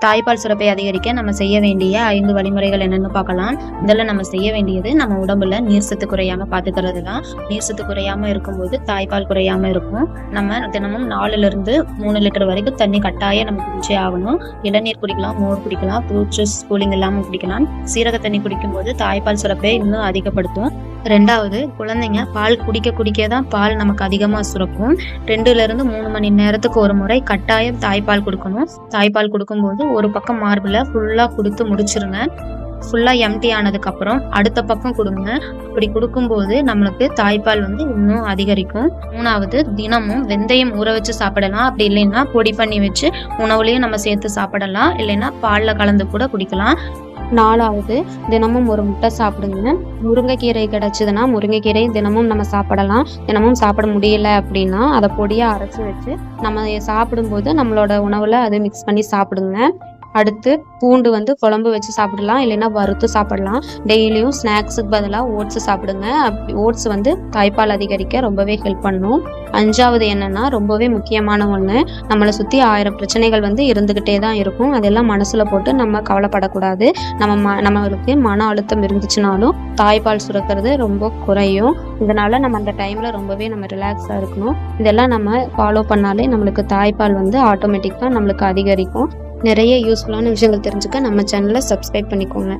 தாய்ப்பால் சுரப்பை அதிகரிக்க நம்ம செய்ய வேண்டிய 5 வழிமுறைகள் என்னன்னு பார்க்கலாம். முதல்ல நம்ம செய்ய வேண்டியது நம்ம உடம்புல நீர் சத்து குறையாம பாத்துக்கிறது தான். நீர் சத்து குறையாம இருக்கும்போது தாய்ப்பால் குறையாம இருக்கும். நம்ம தினமும் 4 to 3 லிட்டர் வரைக்கும் தண்ணி கட்டாயம் நம்ம குடிச்சே ஆகணும். இளநீர் குடிக்கலாம், மோர் குடிக்கலாம், ஃப்ரூட் ஜூஸ் கூலிங் இல்லாம குடிக்கலாம். சீரக தண்ணி குடிக்கும்போது தாய்ப்பால் சுரப்பை இன்னும் அதிகப்படுத்தும். 2வது, குழந்தைங்க பால் குடிக்க தான் பால் நமக்கு அதிகமா சுரக்கும். 2 to 3 மணி நேரத்துக்கு ஒரு முறை கட்டாயம் தாய்ப்பால் கொடுக்கணும். தாய்ப்பால் கொடுக்கும்போது ஒரு பக்கம் மார்பில் ஃபுல்லா கொடுத்து முடிச்சிருங்க. ஃபுல்லா எம்டி ஆனதுக்கு அப்புறம் அடுத்த பக்கம் கொடுங்க. அப்படி கொடுக்கும்போது நம்மளுக்கு தாய்ப்பால் இன்னும் அதிகரிக்கும். 3வது, தினமும் வெந்தயம் ஊற வச்சு சாப்பிடலாம். அப்படி இல்லைன்னா பொடி பண்ணி வச்சு உணவுலையும் நம்ம சேர்த்து சாப்பிடலாம். இல்லைன்னா பால்ல கலந்து கூட குடிக்கலாம். 4வது, தினமும் ஒரு முட்டை சாப்பிடுங்க. முருங்கைக்கீரை கிடைச்சதுன்னா முருங்கைக்கீரை தினமும் நம்ம சாப்பிடலாம். தினமும் சாப்பிட முடியல அப்படின்னா அதை பொடியாக அரைச்சி வச்சு நம்ம சாப்பிடும்போது நம்மளோட உணவில் அது மிக்ஸ் பண்ணி சாப்பிடுங்க. அடுத்து, பூண்டு குழம்பு வச்சு சாப்பிடலாம், இல்லைன்னா வறுத்து சாப்பிடலாம். டெய்லியும் ஸ்நாக்ஸுக்கு பதிலாக ஓட்ஸ் சாப்பிடுங்க. ஓட்ஸ் தாய்ப்பால் அதிகரிக்க ரொம்பவே ஹெல்ப் பண்ணும். 5வது என்னன்னா, ரொம்பவே முக்கியமான ஒன்று, நம்மளை சுற்றி 1000 பிரச்சனைகள் இருந்துக்கிட்டே தான் இருக்கும். அதெல்லாம் மனசில் போட்டு நம்ம கவலைப்படக்கூடாது. நம்மளுக்கு மன அழுத்தம் இருந்துச்சுனாலும் தாய்ப்பால் சுரக்கிறது ரொம்ப குறையும். இதனால நம்ம அந்த டைமில் ரொம்பவே நம்ம ரிலாக்ஸாக இருக்கணும். இதெல்லாம் நம்ம ஃபாலோ பண்ணாலே நம்மளுக்கு தாய்ப்பால் ஆட்டோமேட்டிக்காக நம்மளுக்கு அதிகரிக்கும். நிறைய யூஸ்ஃபுல்லான விஷயங்கள் தெரிஞ்சுக்க நம்ம சேனலை சப்ஸ்கிரைப் பண்ணிக்கோங்க.